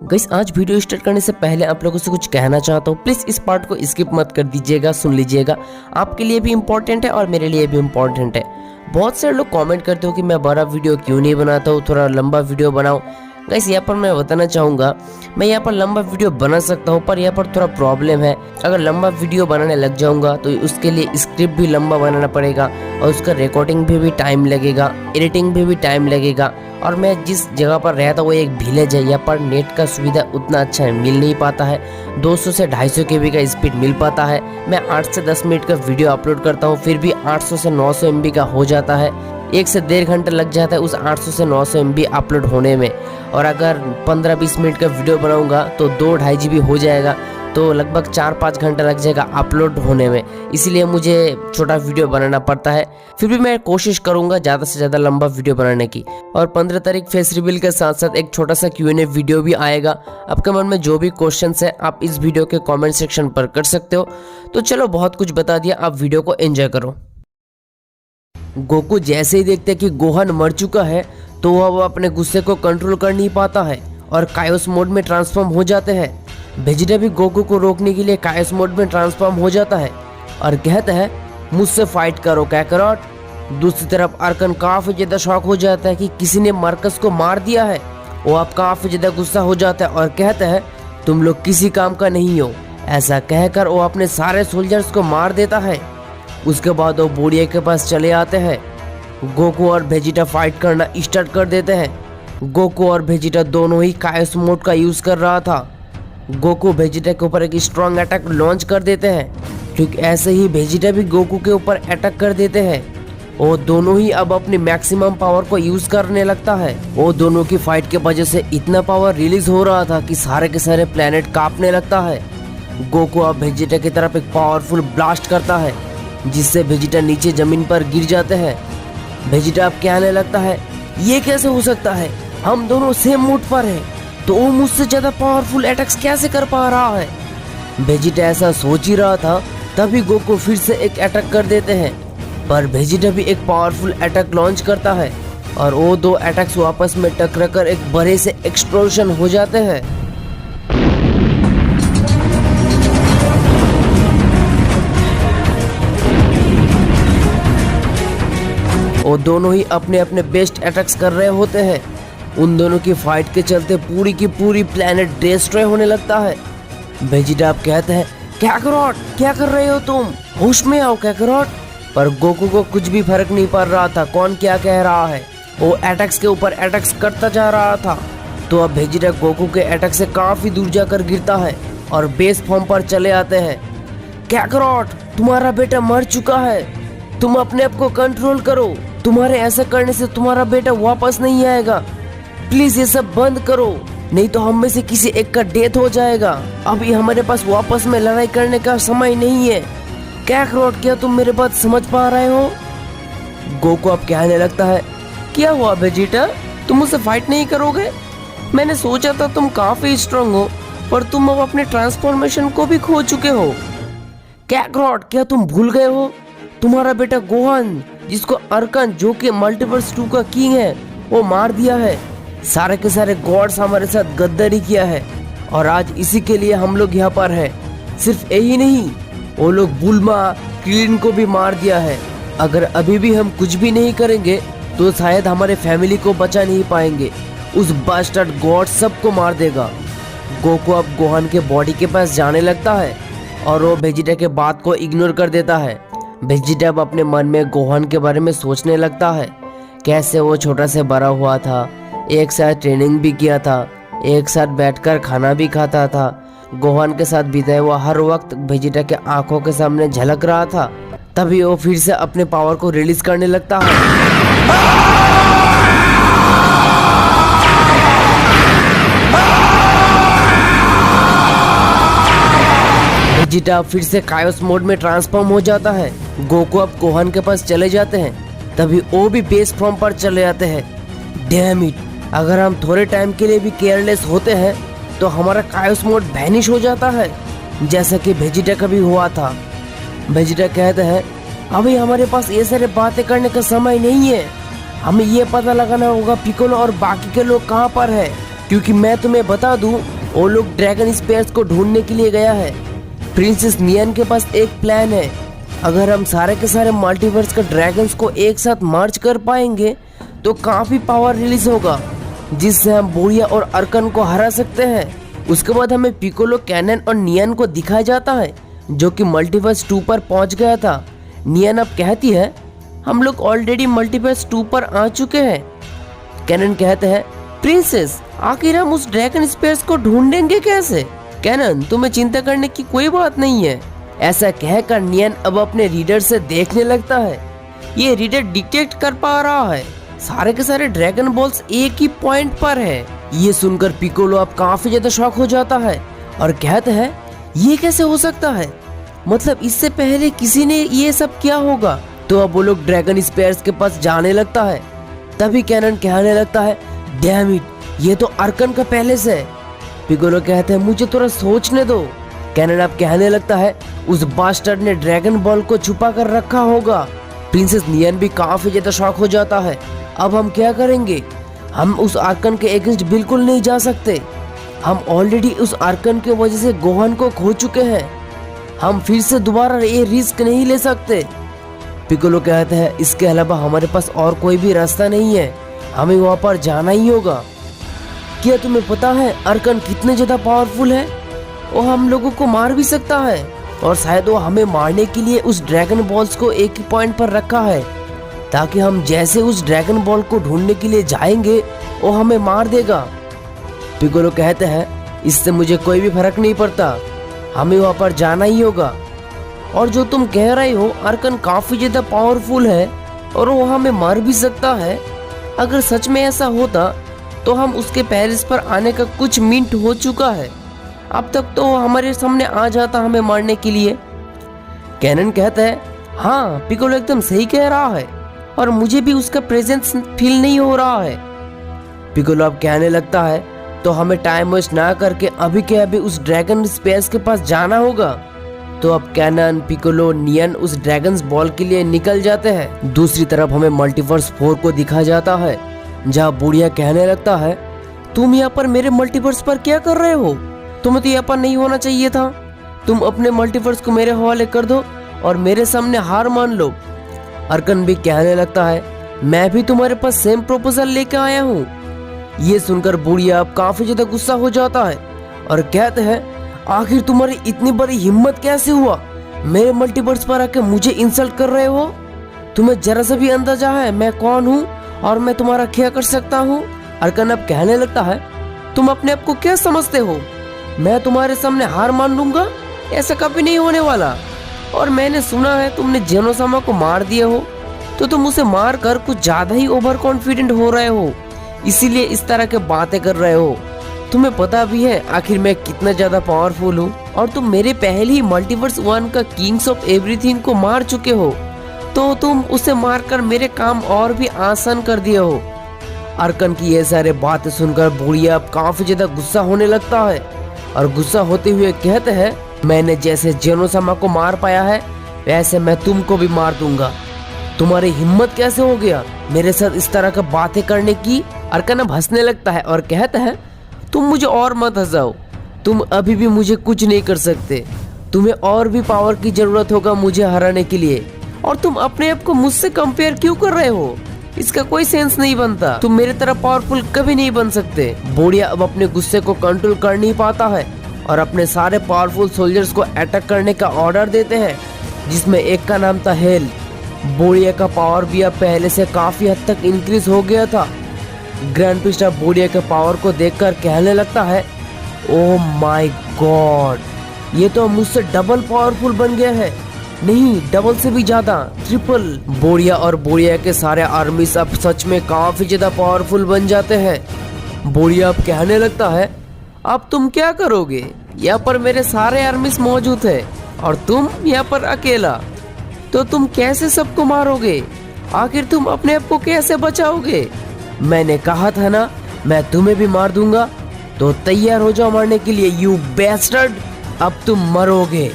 Guys आज video start करने से पहले आप लोगों से कुछ कहना चाहता हूँ। प्लीज इस पार्ट को स्किप मत कर दीजिएगा, सुन लीजिएगा। आपके लिए भी इम्पोर्टेंट है और मेरे लिए भी इम्पोर्टेंट है। बहुत सारे लोग कमेंट करते हो कि मैं बड़ा वीडियो क्यों नहीं बनाता हूँ, थोड़ा लंबा वीडियो बनाओ। गाइस यहाँ पर मैं बताना चाहूँगा, मैं यहाँ पर लंबा वीडियो बना सकता हूँ, पर यहाँ पर थोड़ा प्रॉब्लम है। अगर लंबा वीडियो बनाने लग जाऊँगा तो उसके लिए स्क्रिप्ट भी लंबा बनाना पड़ेगा और उसका रिकॉर्डिंग भी टाइम लगेगा, एडिटिंग भी टाइम लगेगा। और मैं जिस जगह पर रहता हूँ वो एक विलेज है, यहाँ पर नेट का सुविधा उतना अच्छा मिल नहीं पाता है। 200 से 250 KB का स्पीड मिल पाता है। मैं 8 से 10 मिनट का वीडियो अपलोड करता हूँ, फिर भी 800 से 900 MB का हो जाता है। 1 से 1.5 घंटा लग जाता है उस 800 से 900 MB अपलोड होने में। और अगर 15-20 मिनट का वीडियो बनाऊंगा तो 2-2.5 GB हो जाएगा, तो लगभग 4-5 घंटा लग जाएगा अपलोड होने में। इसीलिए मुझे छोटा वीडियो बनाना पड़ता है। फिर भी मैं कोशिश करूंगा ज़्यादा से ज़्यादा लंबा वीडियो बनाने की। और 15 तारीख फेस रिवील के साथ साथ एक छोटा सा Q&A वीडियो भी आएगा। आपके मन में जो भी क्वेश्चंस है आप इस वीडियो के कमेंट सेक्शन पर कर सकते हो। तो चलो, बहुत कुछ बता दिया, आप वीडियो को एंजॉय करो। गोकू जैसे ही देखते कि गोहान मर चुका है तो वह अपने गुस्से को कंट्रोल कर नहीं पाता है और कायोस मोड में ट्रांसफॉर्म हो जाते हैं। वेजिटा भी गोकू को रोकने के लिए कायोस मोड में ट्रांसफॉर्म हो जाता है और कहता है, मुझसे फाइट करो कैकरॉट। दूसरी तरफ अर्कन काफी ज्यादा शॉक हो जाता है कि किसी ने मार्कस को मार दिया है। वो अब काफी ज्यादा गुस्सा हो जाता है और कहता है, तुम लोग किसी काम का नहीं हो। ऐसा कहकर वो अपने सारे सोल्जर्स को मार देता है। उसके बाद वो बोरिया के पास चले आते हैं। गोकू और वेजिटा फाइट करना स्टार्ट कर देते हैं। गोकू और वेजिटा दोनों ही कायोस मोड का यूज कर रहा था। गोकू वेजिटा के ऊपर एक स्ट्रॉन्ग अटैक लॉन्च कर देते हैं। ठीक ऐसे ही वेजिटा भी गोकू के ऊपर अटैक कर देते हैं। वो दोनों ही अब अपनी मैक्सिमम पावर को यूज करने लगता है। वो दोनों की फाइट के वजह से इतना पावर रिलीज हो रहा था कि सारे के सारे प्लेनेट कांपने लगता है। गोकू अब वेजिटा की तरफ एक पावरफुल ब्लास्ट करता है जिससे वेजिटा नीचे जमीन पर गिर जाते हैं। वेजिटा अब कहने लगता है, ये कैसे हो सकता है, हम दोनों सेम मूड पर हैं, तो वो मुझसे ज्यादा पावरफुल अटैक्स कैसे कर पा रहा है। वेजिटा ऐसा सोच ही रहा था, तभी गोकू फिर से एक अटैक कर देते हैं। पर वेजिटा भी एक पावरफुल अटैक लॉन्च करता है और वो दो अटैक्स आपस में टकराकर एक बड़े से एक्सप्लोजन हो जाते हैं। वो दोनों ही अपने अपने बेस्ट अटैक्स कर रहे होते हैं। उन दोनों की फाइट के चलते पूरी की पूरी प्लेनेट डिस्ट्रॉय होने लगता है। वेजिटा अब कहते हैं, कैकरॉट क्या कर रहे हो तुम, होश में आओ कैकरॉट। पर गोकू को कुछ भी फर्क नहीं पड़ रहा था कौन क्या कह रहा है। वो अटैक्स के ऊपर अटैक्स करता जा रहा था। तो अब वेजिटा गोकू के अटैक से काफी दूर जाकर गिरता है और बेस फॉर्म पर चले आते हैं। कैकरॉट, तुम्हारा बेटा मर चुका है, तुम अपने आप को कंट्रोल करो। तुम्हारे ऐसा करने से तुम्हारा बेटा वापस नहीं आएगा। प्लीज ये सब बंद करो, नहीं तो हम में से किसी एक का डेथ हो जाएगा। अभी हमारे पास वापस में लड़ाई करने का समय नहीं है। कैकरॉट, क्या तुम मेरे बात समझ पा रहे हो। गोकू अब कहने लगता है, क्या हुआ वेजिटा, तुम मुझसे फाइट नहीं करोगे। मैंने सोचा था तुम काफी स्ट्रांग हो, पर तुम अब अपने ट्रांसफॉर्मेशन को भी खो चुके हो। कैकरॉट, क्या तुम भूल गए हो, तुम्हारा बेटा गोहान, जिसको अर्कन जो कि मल्टीवर्स 2 का किंग है, वो मार दिया है। सारे के सारे गॉड्स हमारे साथ गद्दारी किया है और आज इसी के लिए हम लोग यहाँ पर हैं। सिर्फ यही नहीं, वो लोग बुल्मा क्लीन को भी मार दिया है। अगर अभी भी हम कुछ भी नहीं करेंगे तो शायद हमारे फैमिली को बचा नहीं पाएंगे। उस बास्टर्ड गॉड सबको मार देगा। गोकू अब गोहान के बॉडी के पास जाने लगता है और वो वेजिटा के बात को इग्नोर कर देता है। वेजिटा अब अपने मन में गोहान के बारे में सोचने लगता है, कैसे वो छोटा से बड़ा हुआ था, एक साथ ट्रेनिंग भी किया था, एक साथ बैठकर खाना भी खाता था। गोहान के साथ बिताया हुआ हर वक्त वेजिटा के आंखों के सामने झलक रहा था। तभी वो फिर से अपने पावर को रिलीज करने लगता है। वेजिटा फिर से कायोस मोड में ट्रांसफॉर्म हो जाता है। गोकू अब गोहान के पास चले जाते हैं। तभी वो भी बेस फॉर्म पर चले आते हैं। डैम इट, अगर हम थोड़े टाइम के लिए भी केयरलेस होते हैं तो हमारा कायोस मोड वैनिश हो जाता है, जैसा कि वेजिटा का भी हुआ था। वेजिटा कहते हैं, अभी हमारे पास ये सारे बातें करने का समय नहीं है, हमें ये पता लगाना होगा पिकोलो और बाकी के लोग कहाँ पर है। क्योंकि मैं तुम्हें बता दूं, वो लोग ड्रैगन स्पेयर्स को ढूंढने के लिए गया है। प्रिंसेस नियन के पास एक प्लान है। अगर हम सारे के सारे मल्टीवर्स के ड्रैगन्स को एक साथ मर्ज कर पाएंगे तो काफी पावर रिलीज होगा, जिससे हम बुढ़िया और अर्कन को हरा सकते हैं। उसके बाद हमें पिकोलो, कैनन और नियन को दिखाया जाता है, जो कि मल्टीवर्स 2 पर पहुंच गया था। नियन अब कहती है, हम लोग ऑलरेडी मल्टीवर्स 2 पर आ चुके हैं। कैनन कहते हैं, प्रिंसेस आखिर हम उस ड्रैगन स्पेयर्स को ढूंढेंगे कैसे? कैनन, तुम्हें चिंता करने की कोई बात नहीं है। ऐसा कहकर नियन अब अपने रीडर से देखने लगता है। ये रीडर डिटेक्ट कर पा रहा है सारे के सारे ड्रैगन बॉल्स एक ही पॉइंट पर है। ये सुनकर पिकोलो अब काफी ज्यादा शॉक हो जाता है और कहता है, ये कैसे हो सकता है? मतलब इससे पहले किसी ने ये सब किया होगा। तो अब वो लोग ड्रैगन स्पेयर्स के पास जाने लगता है। तभी कैनन कहने लगता है, डैम इट, ये तो अर्कन का पैलेस है। पिकोलो कहते हैं, मुझे थोड़ा सोचने दो। कैनन अब कहने लगता है, उस बास्टर्ड ने ड्रैगन बॉल को छुपा कर रखा होगा। प्रिंसेस नियन भी काफी ज्यादा शॉक हो जाता है। अब हम क्या करेंगे? हम उस अर्कन के अगेंस्ट बिल्कुल नहीं जा सकते। हम ऑलरेडी उस अर्कन की वजह से गोहन को खो चुके हैं। हम फिर से दोबारा ये रिस्क नहीं ले सकते। पिकोलो कहते हैं, इसके अलावा हमारे पास और कोई भी रास्ता नहीं है, हमें वहाँ पर जाना ही होगा। क्या तुम्हें पता है अर्कन कितने ज्यादा पावरफुल है? वो हम लोगों को मार भी सकता है और शायद वो हमें मारने के लिए उस ड्रैगन बॉल्स को एक ही पॉइंट पर रखा है, ताकि हम जैसे उस ड्रैगन बॉल को ढूंढने के लिए जाएंगे वो हमें मार देगा। पिकोलो कहते हैं, इससे मुझे कोई भी फर्क नहीं पड़ता, हमें वहाँ पर जाना ही होगा। और जो तुम कह रहे हो अर्कन काफी ज्यादा पावरफुल है और वो हमें मार भी सकता है, अगर सच में ऐसा होता तो हम उसके पैलेस पर आने का कुछ मिनट हो चुका है। अब तक तो हमारे सामने आ जाता हमें मारने के लिए। कैनन कहता है, हाँ पिकोलो एकदम सही कह रहा है और मुझे भी उसका प्रेजेंस फील नहीं हो रहा है। पिकोलो अब कहने लगता है, तो हमें टाइम वेस्ट ना करके अभी के अभी उस ड्रैगन स्पेयर्स के पास जाना होगा। तो अब कैनन, पिकोलो, नियन उस ड्रैगन्स बॉल के लिए निकल जाते हैं। दूसरी तरफ हमें मल्टीवर्स 4 को दिखा जाता है, जहाँ बुढ़िया कहने लगता है, तुम यहाँ पर मेरे मल्टीवर्स पर क्या कर रहे हो? तुम्हें तो यहाँ पर नहीं होना चाहिए था। तुम अपने मल्टीवर्स को मेरे हवाले कर दो और मेरे सामने हार मान लो। अर्कन भी कहने लगता है, मैं भी तुम्हारे पास सेम प्रपोजल लेके आया हूँ। ये सुनकर बुढ़िया अब काफी ज्यादा गुस्सा हो जाता है और कहते हैं, आखिर तुम्हारी इतनी बड़ी हिम्मत कैसे हुआ? मेरे मल्टीवर्स पर आके मुझे इंसल्ट कर रहे हो? तुम्हें जरा सा भी अंदाजा है मैं कौन हूँ और मैं तुम्हारा क्या कर सकता हूँ? अर्कन अब कहने लगता है, तुम अपने आप को क्या समझते हो? मैं तुम्हारे सामने हार मान लूंगा? ऐसा कभी नहीं होने वाला। और मैंने सुना है तुमने जेनोसामा को मार दिया हो, तो तुम उसे मार कर कुछ ज्यादा ही ओवर कॉन्फिडेंट हो रहे हो, इसीलिए इस तरह के बातें कर रहे हो। तुम्हें पता भी है आखिर मैं कितना ज्यादा पावरफुल हूँ और तुम मेरे पहले ही मल्टीवर्स 1 का किंग्स ऑफ एवरीथिंग को मार चुके हो, तो तुम उसे मारकर मेरे काम और भी आसान कर दिए हो। अर्कन की ये सारे बातें सुनकर बुढ़िया अब काफी ज्यादा गुस्सा होने लगता है और गुस्सा होते हुए कहते हैं, मैंने जैसे जेनोसामा को मार पाया है वैसे मैं तुमको भी मार दूंगा। तुम्हारी हिम्मत कैसे हो गया मेरे साथ इस तरह का बातें करने की? अर्कन अब हंसने लगता है और कहता है, तुम मुझे और मत हंसाओ, तुम अभी भी मुझे कुछ नहीं कर सकते। तुम्हें और भी पावर की जरूरत होगा मुझे हराने के लिए, और तुम अपने आप को मुझसे कंपेयर क्यों कर रहे हो? इसका कोई सेंस नहीं बनता। तुम मेरे तरह पावरफुल कभी नहीं बन सकते। बुढ़िया अब अपने गुस्से को कंट्रोल कर नहीं पाता है और अपने सारे पावरफुल सोल्जर्स को अटैक करने का ऑर्डर देते हैं, जिसमें एक का नाम था हेल। बुढ़िया का पावर भी अब पहले से काफी हद तक इंक्रीज हो गया था। ग्रैंड प्रिस्ट अब बुढ़िया के पावर को देखकर कहने लगता है, ओह माय गॉड, ये तो मुझसे डबल पावरफुल बन गया है। नहीं, डबल से भी ज्यादा, ट्रिपल। बुढ़िया और बुढ़िया के सारे आर्मीज अब सच में काफी ज्यादा पावरफुल बन जाते हैं। बुढ़िया अब कहने लगता है, अब तुम क्या करोगे? यहाँ पर मेरे सारे आर्मीज मौजूद है और तुम यहाँ पर अकेला, तो तुम कैसे सबको मारोगे? आखिर तुम अपने आप को कैसे बचाओगे? मैंने कहा था ना, मैं तुम्हें भी मार दूंगा, तो तैयार हो जाओ मारने के लिए, यू बेस्टर्ड। अब तुम मरोगे।